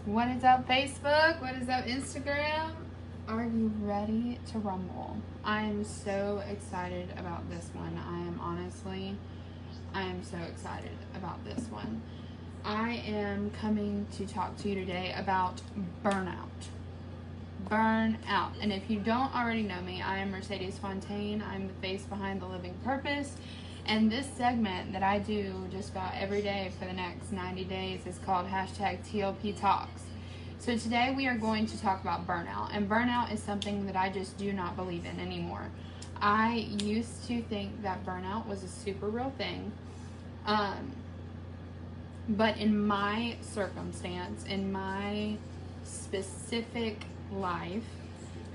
What is up, Facebook? What is up, Instagram? Are you ready to rumble? I am so excited about this one. I am so excited about this one. I am coming to talk to you today about burnout. Burnout. And if you don't already know me, I am Mercedes Fontaine. I'm the face behind The Living Purpose. And this segment that I do just about every day for the next 90 days is called #TLP Talks. So today we are going to talk about burnout. And burnout is something that I just do not believe in anymore. I used to think that burnout was a super real thing. But in my circumstance, in my specific life,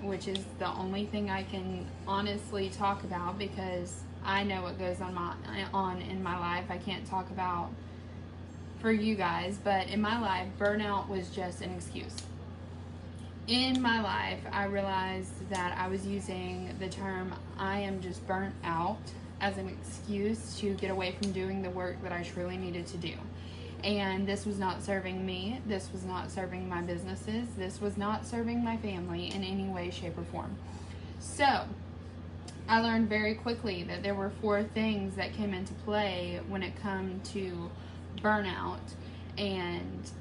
which is the only thing I can honestly talk about because I know what goes on in my life. I can't talk about for you guys, but in my life, burnout was just an excuse. In my life, I realized that I was using the term "I am just burnt out" as an excuse to get away from doing the work that I truly needed to do. And this was not serving me. This was not serving my businesses. This was not serving my family in any way, shape, or form. So I learned very quickly that there were 4 things that came into play when it come to burnout and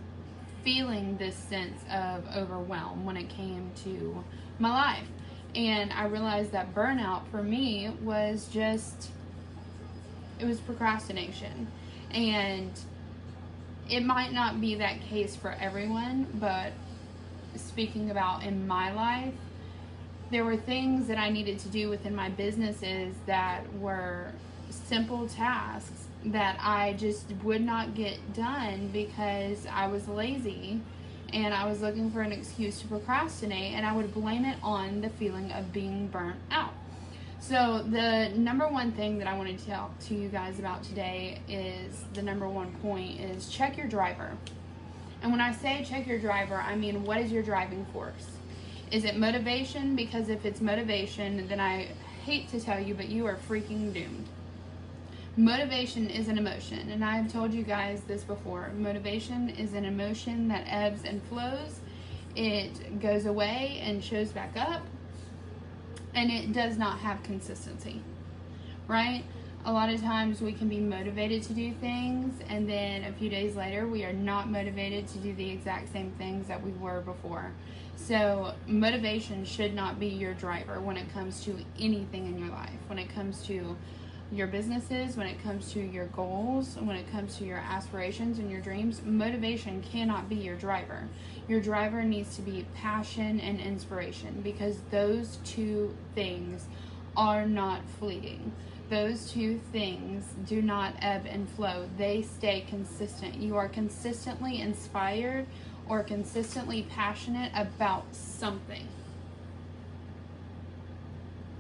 feeling this sense of overwhelm when it came to my life. And I realized that burnout for me was it was procrastination. And it might not be that case for everyone, but speaking about in my life, there were things that I needed to do within my businesses that were simple tasks that I just would not get done because I was lazy and I was looking for an excuse to procrastinate, and I would blame it on the feeling of being burnt out. So the number one thing that I want to talk to you guys about today is the number one point is check your driver. And when I say check your driver, I mean, what is your driving force? Is it motivation? Because if it's motivation, then I hate to tell you, but you are freaking doomed. Motivation is an emotion, and I've told you guys this before. Motivation is an emotion that ebbs and flows. It goes away and shows back up, and it does not have consistency, right? A lot of times we can be motivated to do things, and then a few days later we are not motivated to do the exact same things that we were before. So motivation should not be your driver when it comes to anything in your life. When it comes to your businesses, when it comes to your goals, when it comes to your aspirations and your dreams, motivation cannot be your driver. Your driver needs to be passion and inspiration, because those 2 things are not fleeting. Those 2 things do not ebb and flow. They stay consistent. You are consistently inspired or consistently passionate about something.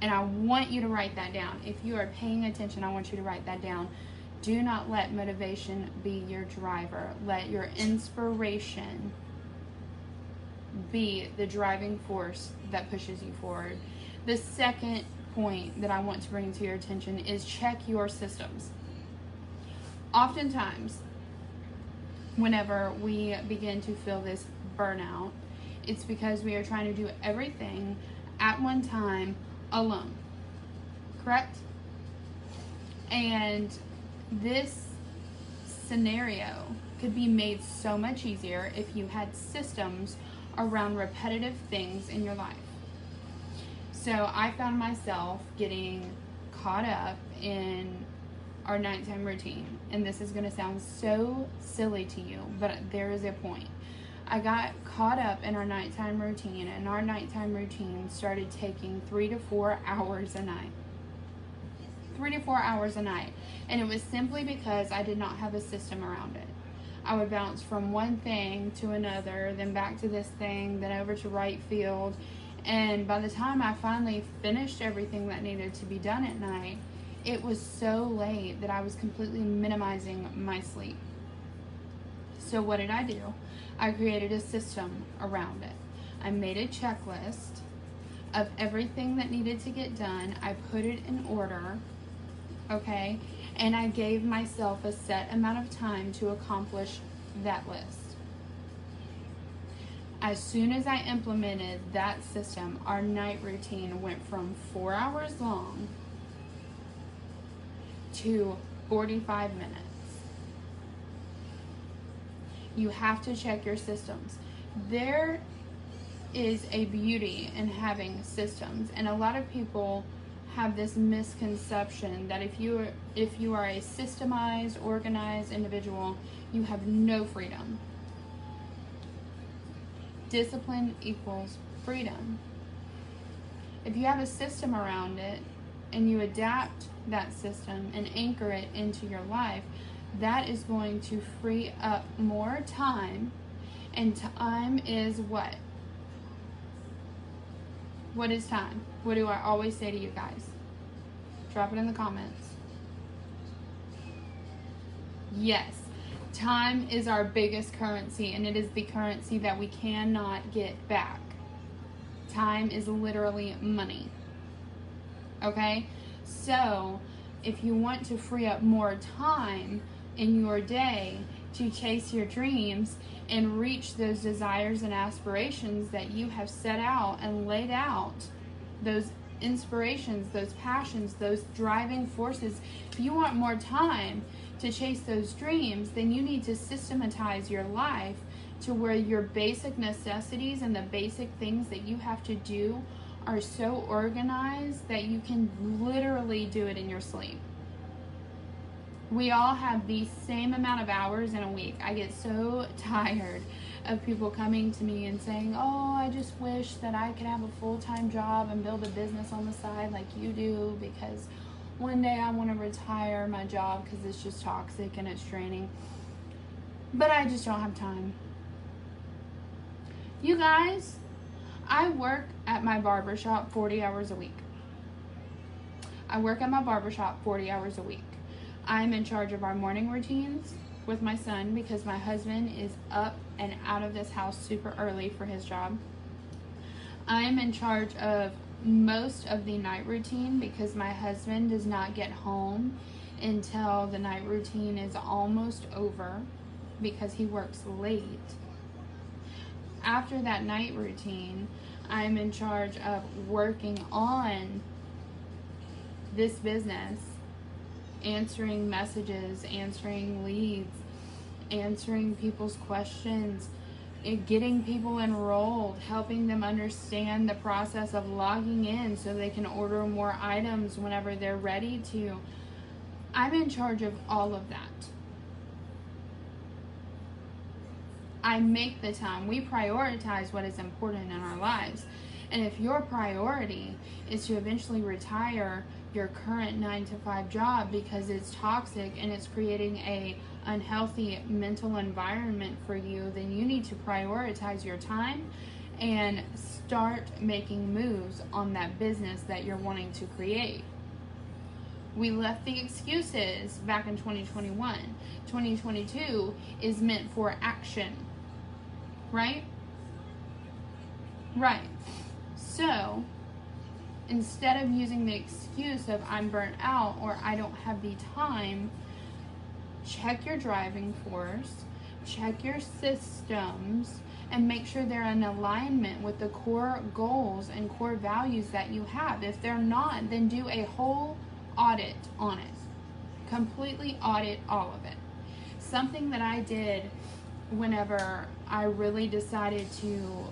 And I want you to write that down. If you are paying attention, I want you to write that down. Do not let motivation be your driver. Let your inspiration be the driving force that pushes you forward. The second point that I want to bring to your attention is check your systems. Oftentimes, whenever we begin to feel this burnout, it's because we are trying to do everything at one time alone. Correct? And this scenario could be made so much easier if you had systems around repetitive things in your life. So I found myself getting caught up in our nighttime routine. And this is going to sound so silly to you, but there is a point. I got caught up in our nighttime routine, and our nighttime routine started taking 3 to 4 hours a night. 3 to 4 hours a night. And it was simply because I did not have a system around it. I would bounce from one thing to another, then back to this thing, then over to right field. And by the time I finally finished everything that needed to be done at night, it was so late that I was completely minimizing my sleep. So what did I do? I created a system around it. I made a checklist of everything that needed to get done. I put it in order, okay? And I gave myself a set amount of time to accomplish that list. As soon as I implemented that system, our night routine went from 4 hours long to 45 minutes. You have to check your systems. There is a beauty in having systems, and a lot of people have this misconception that if you are a systemized, organized individual, you have no freedom. Discipline equals freedom. If you have a system around it and you adapt that system and anchor it into your life, that is going to free up more time. And time is what? What is time? What do I always say to you guys? Drop it in the comments. Yes, time is our biggest currency, and it is the currency that we cannot get back. Time is literally money. Okay? So, if you want to free up more time in your day to chase your dreams and reach those desires and aspirations that you have set out and laid out, those inspirations, those passions, those driving forces, if you want more time to chase those dreams, then you need to systematize your life to where your basic necessities and the basic things that you have to do are so organized that you can literally do it in your sleep. We all have the same amount of hours in a week. I get so tired of people coming to me and saying, oh, I just wish that I could have a full-time job and build a business on the side like you do, because one day I want to retire my job because it's just toxic and it's draining. But I just don't have time. You guys, I work at my barbershop 40 hours a week. I work at my barbershop 40 hours a week. I'm in charge of our morning routines with my son because my husband is up and out of this house super early for his job. I'm in charge of most of the night routine because my husband does not get home until the night routine is almost over because he works late. After that night routine, I'm in charge of working on this business, answering messages, answering leads, answering people's questions, getting people enrolled, helping them understand the process of logging in so they can order more items whenever they're ready to. I'm in charge of all of that. I make the time. We prioritize what is important in our lives. And if your priority is to eventually retire your current 9-to-5 job because it's toxic and it's creating a unhealthy mental environment for you, then you need to prioritize your time and start making moves on that business that you're wanting to create. We left the excuses back in 2021. 2022 is meant for action, right? Right. So, instead of using the excuse of I'm burnt out or I don't have the time, check your driving force, check your systems, and make sure they're in alignment with the core goals and core values that you have. If they're not, then do a whole audit on it. Completely audit all of it. Something that I did whenever I really decided to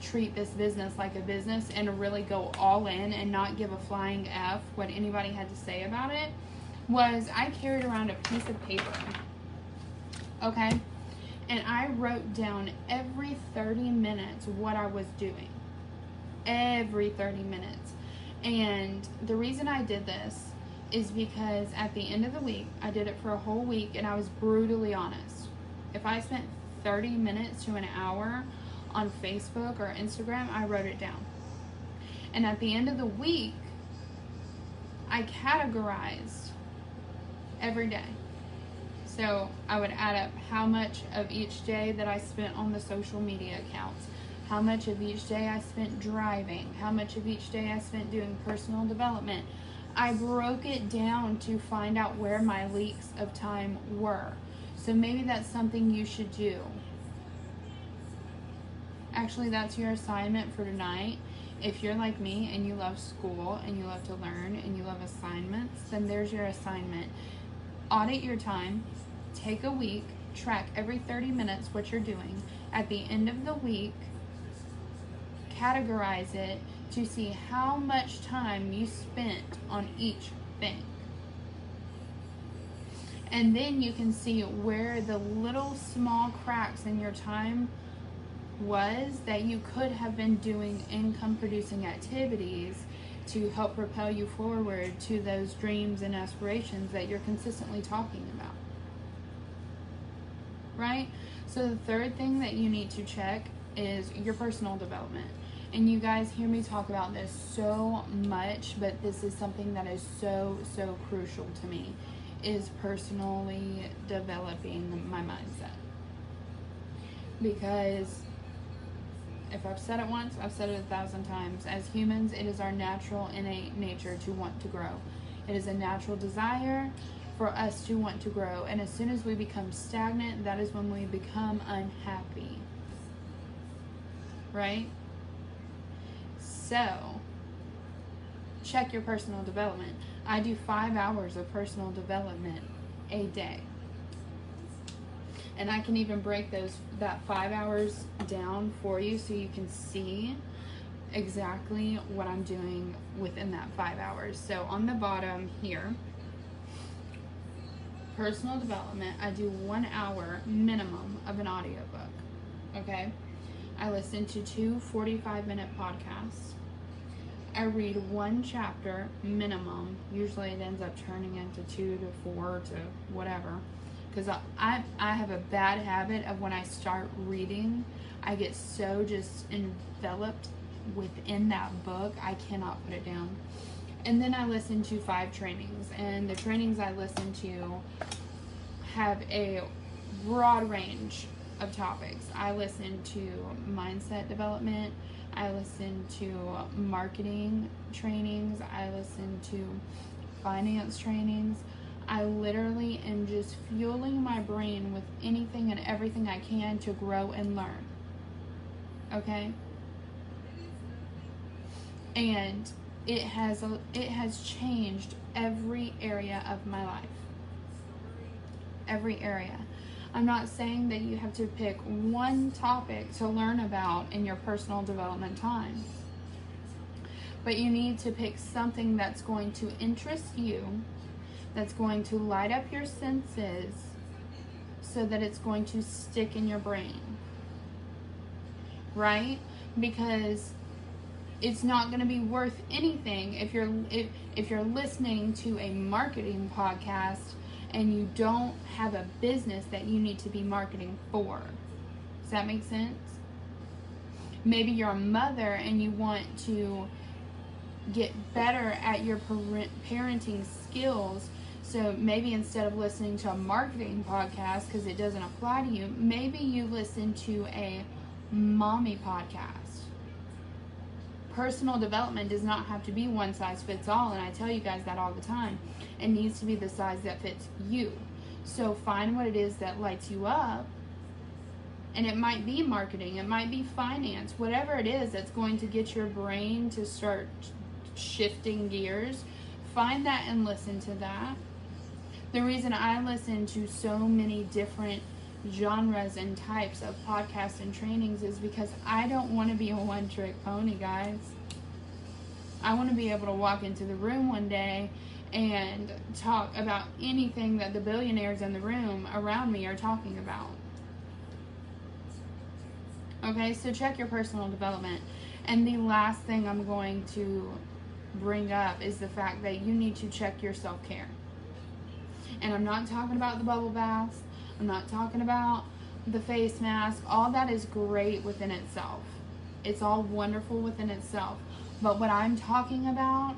treat this business like a business and really go all in and not give a flying F what anybody had to say about it, was I carried around a piece of paper, okay? And I wrote down every 30 minutes what I was doing. Every 30 minutes. And the reason I did this is because at the end of the week, I did it for a whole week, and I was brutally honest. If I spent 30 minutes to an hour on Facebook or Instagram, I wrote it down. And at the end of the week, I categorized every day. So I would add up how much of each day that I spent on the social media accounts, how much of each day I spent driving, how much of each day I spent doing personal development. I broke it down to find out where my leaks of time were. So maybe that's something you should do. Actually, that's your assignment for tonight. If you're like me and you love school and you love to learn and you love assignments, then there's your assignment. Audit your time. Take a week. Track every 30 minutes what you're doing. At the end of the week, categorize it to see how much time you spent on each thing. And then you can see where the little small cracks in your time was that you could have been doing income producing activities to help propel you forward to those dreams and aspirations that you're consistently talking about. Right? So the third thing that you need to check is your personal development. And you guys hear me talk about this so much, but this is something that is so crucial to me, is personally developing my mindset. Because if I've said it once, I've said it 1,000 times. As humans, it is our natural, innate nature to want to grow. It is a natural desire for us to want to grow. And as soon as we become stagnant, that is when we become unhappy. Right? So, check your personal development. I do 5 hours of personal development a day. And I can even break that 5 hours down for you so you can see exactly what I'm doing within that 5 hours. So on the bottom here, personal development, I do 1 hour minimum of an audiobook. Okay? I listen to 2 45-minute podcasts. I read 1 chapter minimum. Usually it ends up turning into 2 to 4 to whatever. Because I have a bad habit of when I start reading, I get so just enveloped within that book, I cannot put it down. And then I listen to 5 trainings. And the trainings I listen to have a broad range of topics. I listen to mindset development. I listen to marketing trainings. I listen to finance trainings. I literally am just fueling my brain with anything and everything I can to grow and learn. Okay? And it has changed every area of my life. Every area. I'm not saying that you have to pick one topic to learn about in your personal development time. But you need to pick something that's going to interest you, that's going to light up your senses, so that it's going to stick in your brain. Right? Because it's not going to be worth anything if you're listening to a marketing podcast and you don't have a business that you need to be marketing for. Does that make sense? Maybe you're a mother and you want to get better at your parenting skills. So maybe instead of listening to a marketing podcast because it doesn't apply to you, maybe you listen to a mommy podcast. Personal development does not have to be one size fits all, and I tell you guys that all the time. It needs to be the size that fits you. So find what it is that lights you up, and it might be marketing, it might be finance, whatever it is that's going to get your brain to start shifting gears. Find that and listen to that. The reason I listen to so many different genres and types of podcasts and trainings is because I don't want to be a one-trick pony, guys. I want to be able to walk into the room one day and talk about anything that the billionaires in the room around me are talking about. Okay, so check your personal development. And the last thing I'm going to bring up is the fact that you need to check your self-care. And I'm not talking about the bubble baths. I'm not talking about the face mask. All that is great within itself. It's all wonderful within itself. But what I'm talking about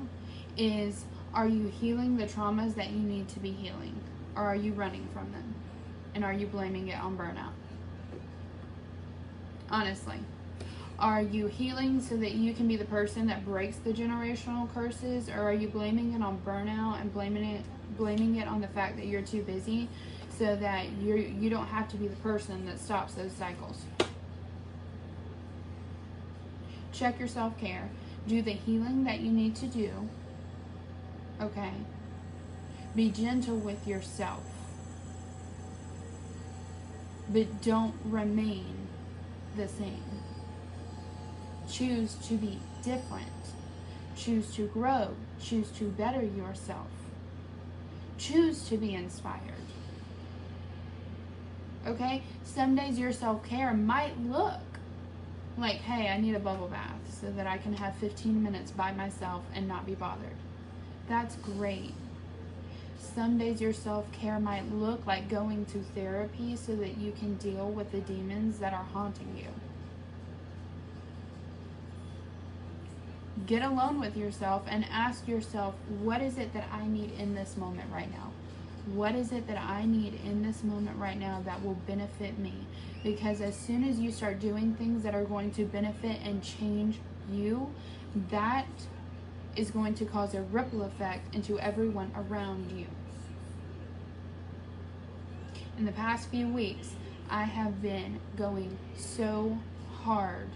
is, are you healing the traumas that you need to be healing? Or are you running from them? And are you blaming it on burnout? Honestly. Are you healing so that you can be the person that breaks the generational curses? Or are you blaming it on burnout and blaming it on the fact that you're too busy so that you don't have to be the person that stops those cycles? check your self-care, do the healing that you need to do, okay? Be gentle with yourself, but don't remain the same. Choose to be different. Choose to grow. Choose to better yourself. Choose to be inspired. Okay? Some days your self-care might look like, hey, I need a bubble bath so that I can have 15 minutes by myself and not be bothered. That's great. Some days your self-care might look like going to therapy so that you can deal with the demons that are haunting you. Get alone with yourself and ask yourself, what is it that I need in this moment right now? What is it that I need in this moment right now that will benefit me? Because as soon as you start doing things that are going to benefit and change you, that is going to cause a ripple effect into everyone around you. In the past few weeks, I have been going so hard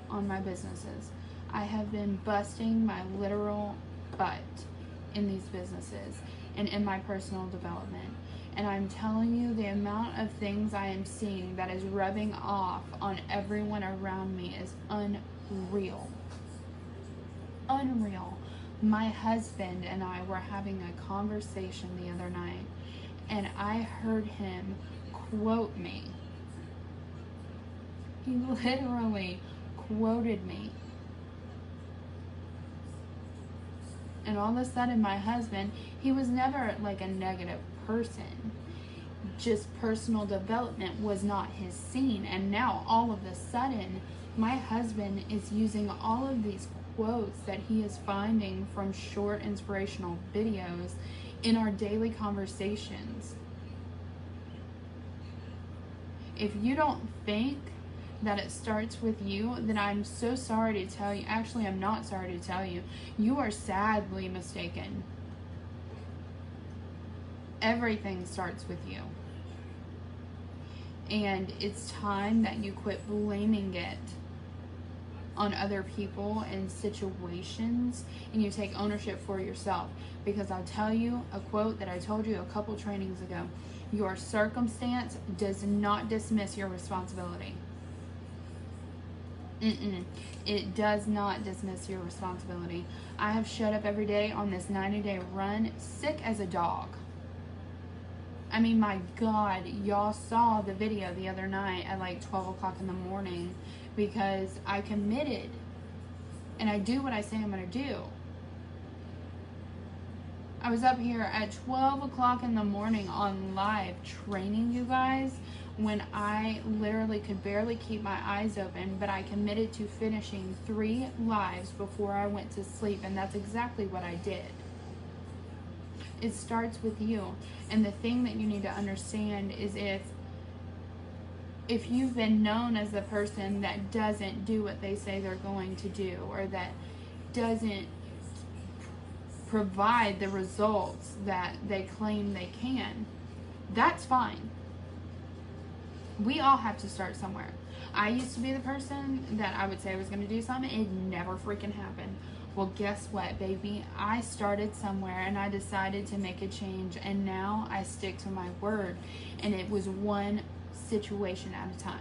on my businesses. I have been busting my literal butt in these businesses and in my personal development. And I'm telling you, the amount of things I am seeing that is rubbing off on everyone around me is unreal. Unreal. My husband and I were having a conversation the other night, and I heard him quote me. He literally quoted me. And all of a sudden, my husband, he was never like a negative person. Just personal development was not his scene. And now, all of a sudden, my husband is using all of these quotes that he is finding from short inspirational videos in our daily conversations. If you don't think that it starts with you, then I'm so sorry to tell you. Actually, I'm not sorry to tell you. You are sadly mistaken. Everything starts with you. And it's time that you quit blaming it on other people and situations, and you take ownership for yourself. Because I'll tell you a quote that I told you a couple trainings ago. Your circumstance does not dismiss your responsibility. It does not dismiss your responsibility. I have showed up every day on this 90-day run sick as a dog. I mean, my God, y'all saw the video the other night at like 12 o'clock in the morning because I committed and I do what I say I'm going to do. I was up here at 12 o'clock in the morning on live training you guys when I literally could barely keep my eyes open, but I committed to finishing 3 lives before I went to sleep, and that's exactly what I did. It starts with you. And the thing that you need to understand is if you've been known as the person that doesn't do what they say they're going to do, or that doesn't provide the results that they claim they can, that's fine. We all have to start somewhere. I used to be the person that I would say I was going to do something, it never freaking happened. Well, guess what, baby? I started somewhere and I decided to make a change, and now I stick to my word. And it was one situation at a time.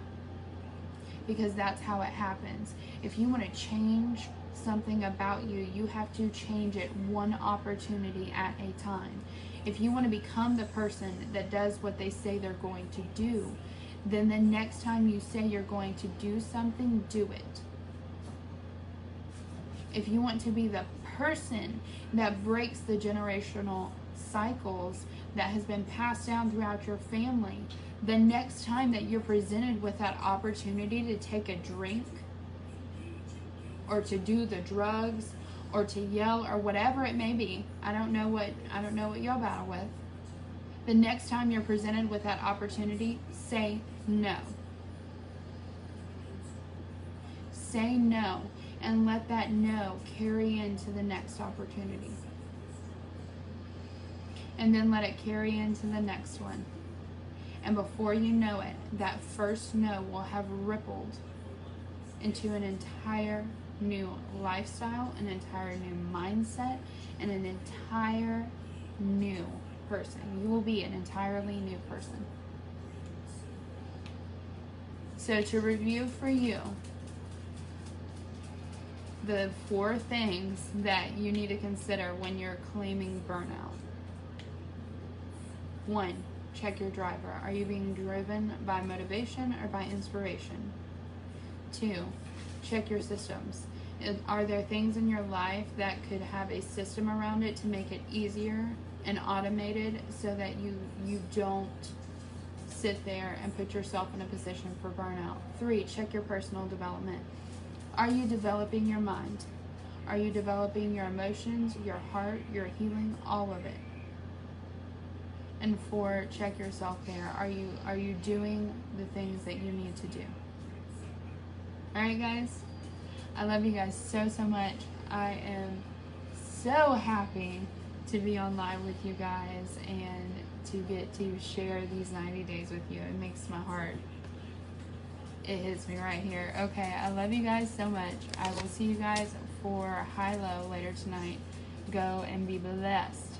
Because that's how it happens. If you want to change something about you, you have to change it one opportunity at a time. If you want to become the person that does what they say they're going to do, then the next time you say you're going to do something, do it. If you want to be the person that breaks the generational cycles that has been passed down throughout your family, the next time that you're presented with that opportunity to take a drink or to do the drugs or to yell or whatever it may be, I don't know what y'all battle with. The next time you're presented with that opportunity, say no. Say no. And let that no carry into the next opportunity. And then let it carry into the next one. And before you know it, that first no will have rippled into an entire new lifestyle, an entire new mindset, and an entire new person. You will be an entirely new person. So to review for you, the 4 things that you need to consider when you're claiming burnout. 1, check your driver. Are you being driven by motivation or by inspiration? 2, check your systems. Are there things in your life that could have a system around it to make it easier and automated so that you don't sit there and put yourself in a position for burnout? 3, check your personal development. Are you developing your mind? Are you developing your emotions, your heart, your healing, all of it? And 4, check your self-care. Are you doing the things that you need to do? Alright guys, I love you guys so much. I am so happy to be on live with you guys and to get to share these 90 days with you. It makes my heart, it hits me right here. Okay, I love you guys so much. I will see you guys for high-low later tonight. Go and be blessed.